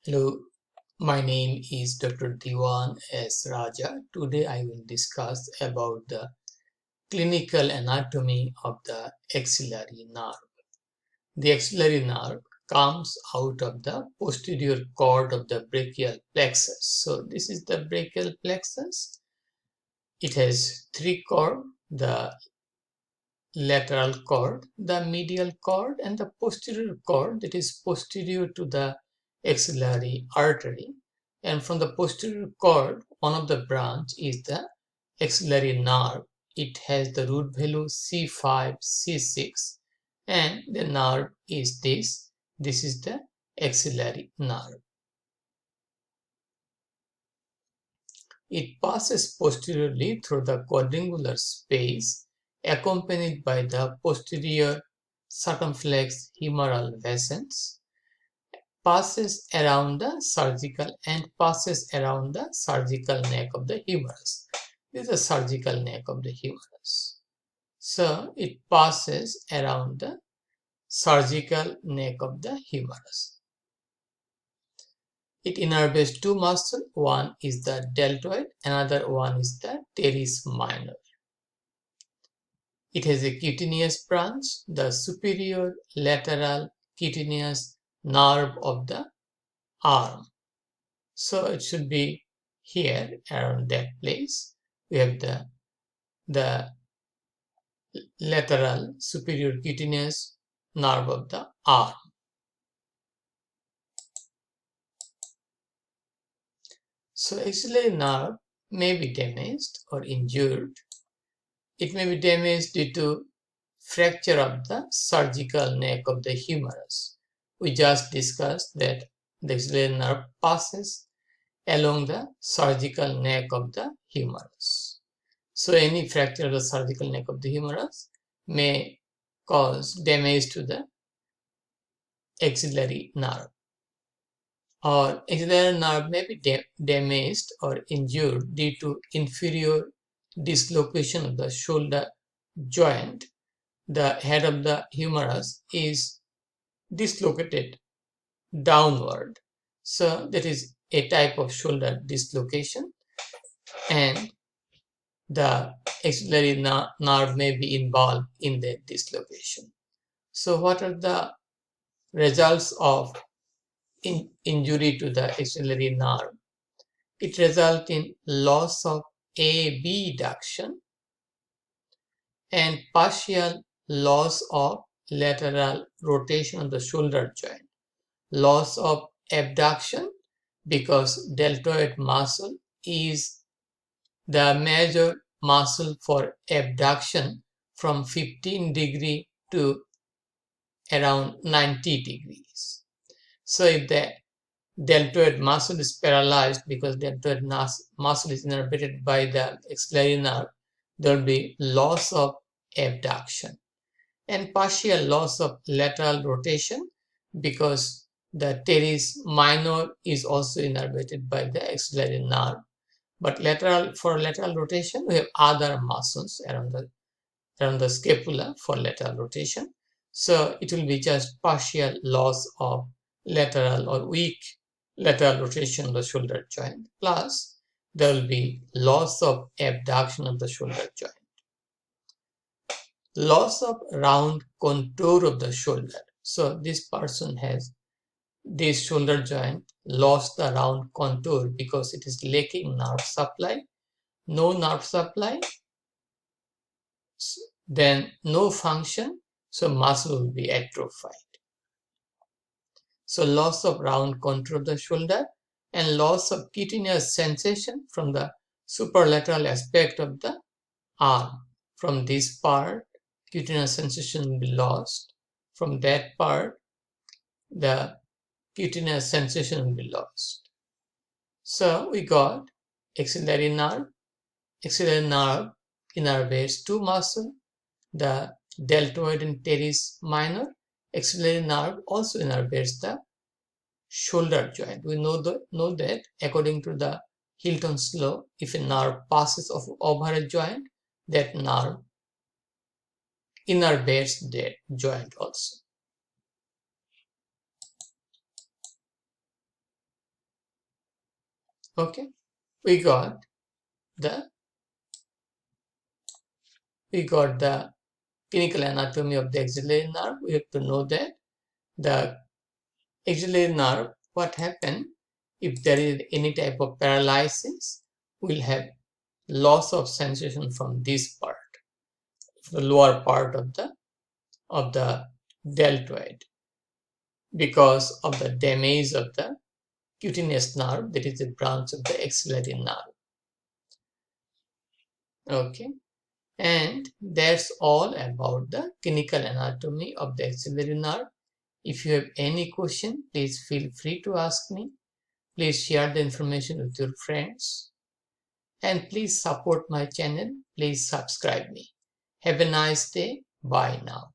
Hello, my name is Dr. Dewan S. Raja. Today I will discuss about the clinical anatomy of the axillary nerve. The axillary nerve comes out of the posterior cord of the brachial plexus. So this is the brachial plexus. It has three cords, the lateral cord, the medial cord, and the posterior cord that is posterior to the axillary artery. And from the posterior cord, one of the branch is the axillary nerve. It has the root value C5, C6, and the nerve is this. This is the axillary nerve. It passes posteriorly through the quadrangular space accompanied by the posterior circumflex humeral vessels, passes around the surgical neck of the humerus. This is the surgical neck of the humerus. So it passes around the surgical neck of the humerus. It innervates two muscles. One is the deltoid, another one is the teres minor. It has a cutaneous branch, the superior lateral cutaneous nerve of the arm. So it should be here around that place. We have the lateral superior cutaneous nerve of the arm. So axillary nerve may be damaged or injured. It may be damaged due to fracture of the surgical neck of the humerus. We just discussed that the axillary nerve passes along the surgical neck of the humerus. So any fracture of the surgical neck of the humerus may cause damage to the axillary nerve. Or axillary nerve may be damaged or injured due to inferior dislocation of the shoulder joint. The head of the humerus is dislocated downward. So that is a type of shoulder dislocation, and the axillary nerve may be involved in the dislocation. So what are the results of injury to the axillary nerve? It results in loss of AB duction and partial loss of lateral rotation of the shoulder joint, loss of abduction because deltoid muscle is the major muscle for abduction from 15 degree to around 90 degrees. So if the deltoid muscle is paralyzed because deltoid muscle is innervated by the axillary nerve, there will be loss of abduction and partial loss of lateral rotation because the teres minor is also innervated by the axillary nerve. But for lateral rotation, we have other muscles around the scapula for lateral rotation. So it will be just partial loss of lateral or weak lateral rotation of the shoulder joint, plus there will be loss of abduction of the shoulder joint. Loss of round contour of the shoulder. So this person has this shoulder joint lost the round contour because it is lacking nerve supply. No nerve supply, then no function, so muscle will be atrophied. So loss of round contour of the shoulder and loss of cutaneous sensation from the superlateral aspect of the arm. From this part, cutaneous sensation will be lost. From that part, the cutaneous sensation will be lost. So we got axillary nerve. Axillary nerve innervates two muscles, the deltoid and teres minor. Axillary nerve also innervates the shoulder joint. We know that according to the Hilton's law, if a nerve passes over a joint, that nerve innervates that joint also. Okay, we got the clinical anatomy of the axillary nerve. We have to know that the axillary nerve, what happened if there is any type of paralysis, we'll have loss of sensation from this part, the lower part of the deltoid, because of the damage of the cutaneous nerve, that is a branch of the axillary nerve. Okay, and that's all about the clinical anatomy of the axillary nerve. If you have any question, please feel free to ask me. Please share the information with your friends, and please support my channel. Please subscribe me. Have a nice day. Bye now.